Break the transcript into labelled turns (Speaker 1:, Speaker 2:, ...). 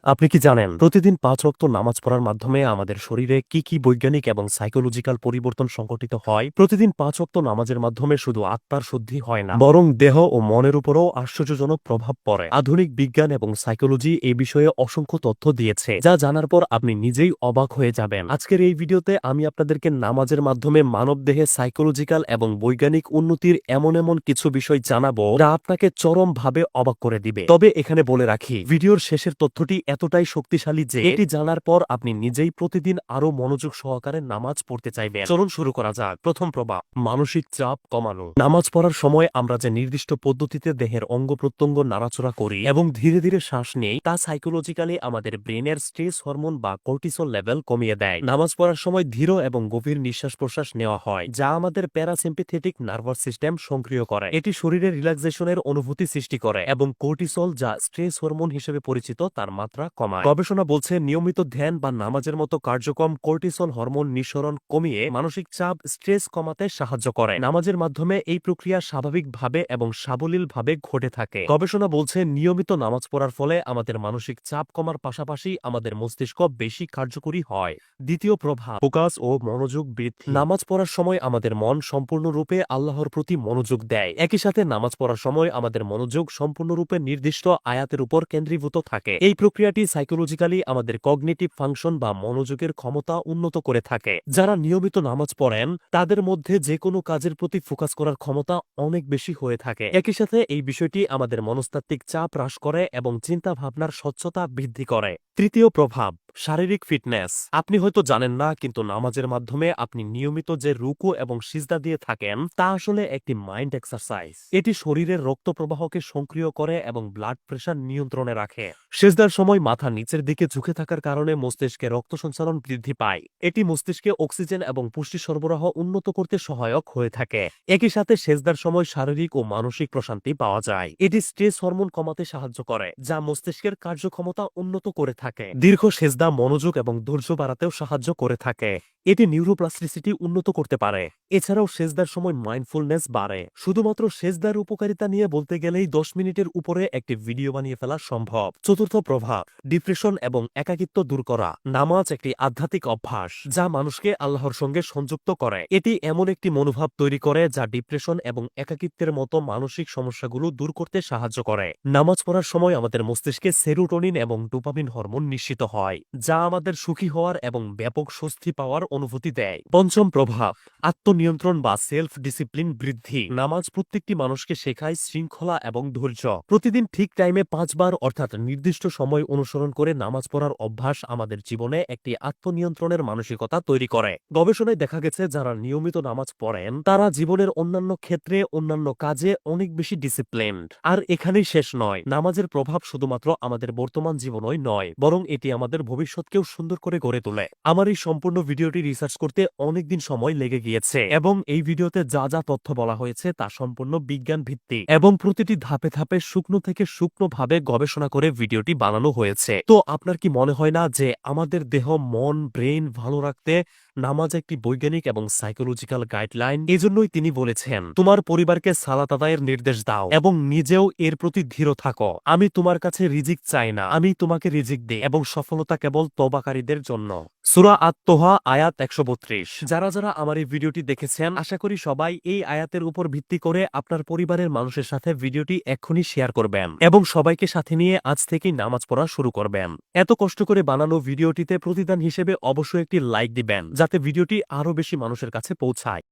Speaker 1: আপনি কি জানেন প্রতিদিন ৫ ওয়াক্ত নামাজ পড়ার মাধ্যমে আমাদের শরীরে কি কি বৈজ্ঞানিক এবং সাইকোলজিক্যাল পরিবর্তন সংঘটিত হয়? প্রতিদিন ৫ ওয়াক্ত নামাজের মাধ্যমে শুধু আত্মার শুদ্ধি হয় না, বরং দেহ ও মনের উপরও আশ্চর্যজনক প্রভাব পড়ে। আধুনিক বিজ্ঞান এবং সাইকোলজি এই বিষয়ে অসংখ্য তথ্য দিয়েছে, যা জানার পর আপনি নিজেই অবাক হয়ে যাবেন। আজকের এই ভিডিওতে আমি আপনাদেরকে নামাজের মাধ্যমে মানবদেহে সাইকোলজিক্যাল এবং বৈজ্ঞানিক উন্নতির এমন কিছু বিষয় জানাবো যা আপনাকে চরমভাবে অবাক করে দিবে। তবে এখানে বলে রাখি, ভিডিওর শেষের তথ্যটি এতটাই শক্তিশালী যে এটি জানার পর আপনি নিজেই প্রতিদিন আরো মনোযোগ সহকারে নামাজ পড়তে চাইবেন। চলুন শুরু করা যাক। প্রথম প্রভাব, মানসিক চাপ কমানো। নামাজ পড়ার সময় আমরা যে নির্দিষ্ট পদ্ধতিতে দেহের অঙ্গ প্রত্যঙ্গ নাড়াচড়া করি এবং ধীরে ধীরে শ্বাস নেই, তা সাইকোলজিক্যালি আমাদের ব্রেনের স্ট্রেস হরমোন বা কর্টিসল লেভেল কমিয়ে দেয়। নামাজ পড়ার সময় ধীর এবং গভীর নিঃশ্বাস প্রশ্বাস নেওয়া হয়, যা আমাদের প্যারাসিম্পেথেটিক নার্ভাস সিস্টেম সক্রিয় করে। এটি শরীরের রিল্যাক্সেশনের অনুভূতি সৃষ্টি করে এবং কর্টিসল, যা স্ট্রেস হরমোন হিসেবে পরিচিত, তার মাত্রা কমায়। গবেষণা বলছে নিয়মিত ধ্যান বা নামাজের মতো কার্যক্রম কর্টিসল হরমোন নিঃসরণ কমিয়ে মানসিক চাপ, স্ট্রেস কমাতে সাহায্য করে। নামাজের মাধ্যমে এই প্রক্রিয়া স্বাভাবিকভাবে এবং সাবলীলভাবে ঘটে থাকে। গবেষণা বলছে নিয়মিত নামাজ পড়ার ফলে আমাদের মানসিক চাপ কমার পাশাপাশি আমাদের মস্তিষ্ক বেশি কার্যকরী হয়। দ্বিতীয় প্রভাব, ফোকাস ও মনোযোগ বৃদ্ধি। নামাজ পড়ার সময় আমাদের মন সম্পূর্ণরূপে আল্লাহর প্রতি মনোযোগ দেয়। একই সাথে নামাজ পড়ার সময় আমাদের মনোযোগ সম্পূর্ণরূপে নির্দিষ্ট আয়াতের উপর কেন্দ্রীভূত থাকে। এই প্রক্রিয়াটি সাইকোলজিক্যালি আমাদের কগনিটিভ ফাংশন বা মনোযোগের ক্ষমতা উন্নত করে থাকে। যারা নিয়মিত নামাজ পড়েন তাদের মধ্যে যে কোনো কাজের প্রতি ফোকাস করার ক্ষমতা অনেক বেশি হয়ে থাকে। একই সাথে এই বিষয়টি আমাদের মনস্তাত্ত্বিক চাপ হ্রাস করে এবং চিন্তা ভাবনার স্বচ্ছতা বৃদ্ধি করে। তৃতীয় প্রভাব, শারীরিক ফিটনেস। আপনি হয়তো জানেন না, কিন্তু নামাজের মাধ্যমে আপনি নিয়মিত যে রুকু এবং সিজদা দিয়ে থাকেন তা আসলে একটি মাইন্ড এক্সারসাইজ। এটি শরীরের রক্ত প্রবাহকে সক্রিয় করে এবং ব্লাড প্রেশার নিয়ন্ত্রণে রাখে। সিজদার সময় মাথা নিচের দিকে ঝুঁকে থাকার কারণে মস্তিষ্কে রক্ত সঞ্চালন বৃদ্ধি পায়। এটি মস্তিষ্কে অক্সিজেন এবং পুষ্টি সরবরাহ উন্নত করতে সহায়ক হয়ে থাকে। একই সাথে সিজদার সময় শারীরিক ও মানসিক প্রশান্তি পাওয়া যায়। এটি স্ট্রেস হরমোন কমাতে সাহায্য করে, যা মস্তিষ্কের কার্যক্ষমতা উন্নত করে থাকে। দীর্ঘ সিজদা মনোযোগ এবং ধৈর্য বাড়াতেও সাহায্য করে থাকে। এটি নিউরোপ্লাস্টিসিটি উন্নত করতে পারে। এছাড়াও সেজদার সময় মাইন্ডফুলনেস বাড়ে। শুধুমাত্র সেজদার উপকারিতা নিয়ে বলতে গেলেই 10 মিনিটের উপরে একটি ভিডিও বানিয়ে ফেলা সম্ভব। চতুর্থ প্রভাব, ডিপ্রেশন এবং একাকিত্ব দূর করা। নামাজ একটি আধ্যাত্মিক অভ্যাস যা মানুষকে আল্লাহর সঙ্গে সংযুক্ত করে। এটি এমন একটি মনোভাব তৈরি করে যা ডিপ্রেশন এবং একাকিত্বের মতো মানসিক সমস্যাগুলো দূর করতে সাহায্য করে। নামাজ পড়ার সময় আমাদের মস্তিষ্কে সেরোটোনিন এবং ডোপামিন হরমোন নিঃসৃত হয়, যা আমাদের সুখী হওয়ার এবং ব্যাপক স্বস্তি পাওয়ার অনুভূতি দেয়। পঞ্চম প্রভাব, আত্মনিয়ন্ত্রণ বা সেলফ ডিসিপ্লিন বৃদ্ধি। নামাজ প্রত্যেকটি মানুষকে শেখায় শৃঙ্খলা এবং ধৈর্য। প্রতিদিন ঠিক টাইমে 5 বার অর্থাৎ নির্দিষ্ট সময় অনুসরণ করে নামাজ পড়ার অভ্যাস আমাদের জীবনে একটি আত্মনিয়ন্ত্রণের মানসিকতা তৈরি করে। গবেষণায় দেখা গেছে যারা নিয়মিত নামাজ পড়েন তারা জীবনের অন্যান্য ক্ষেত্রে, অন্যান্য কাজে অনেক বেশি ডিসিপ্লিনড। আর এখানেই শেষ নয়, নামাজের প্রভাব শুধুমাত্র আমাদের বর্তমান জীবনই নয়, বরং এটি আমাদের ভবিষ্যৎকেও সুন্দর করে গড়ে তোলে। আমার এই সম্পূর্ণ ভিডিওটি রিসার্চ করতে অনেকদিন সময় লেগে গিয়েছে এবং এই ভিডিওতে যা যা তথ্য বলা হয়েছে তা সম্পূর্ণ বিজ্ঞান ভিত্তিক এবং প্রতিটি ধাপে ধাপে শুকনো থেকে শুকনো ভাবে গবেষণা করে ভিডিওটি বানানো হয়েছে। তো আপনার কি মনে হয় না যে আমাদের দেহ, মন, ব্রেন ভালো রাখতে নামাজ একটি বৈজ্ঞানিক এবং সাইকোলজিক্যাল গাইডলাইন? এজন্যই তিনি বলেছেন, তোমার পরিবারকে সালাত আদায়ের নির্দেশ দাও এবং নিজেও এর প্রতি ধীর থাকো। আমি তোমার কাছে রিজিক চাই না, আমি তোমাকে রিজিক দিই এবং সফলতা কেবল তওবাকারীদের জন্য। সূরা আত-তোহা আয়াত 132। যারা যারা আমার এই ভিডিওটি দেখেছেন, আশা করি সবাই এই আয়াতের উপর ভিত্তি করে আপনার পরিবারের মানুষের সাথে ভিডিওটি এক্ষুনি শেয়ার করবেন এবং সবাইকে সাথে নিয়ে আজ থেকেই নামাজ পড়া শুরু করবেন। এত কষ্ট করে বানানো ভিডিওটিতে প্রতিদান হিসেবে অবশ্যই একটি লাইক দিবেন, যাতে ভিডিওটি আরো বেশি মানুষের কাছে পৌঁছায়।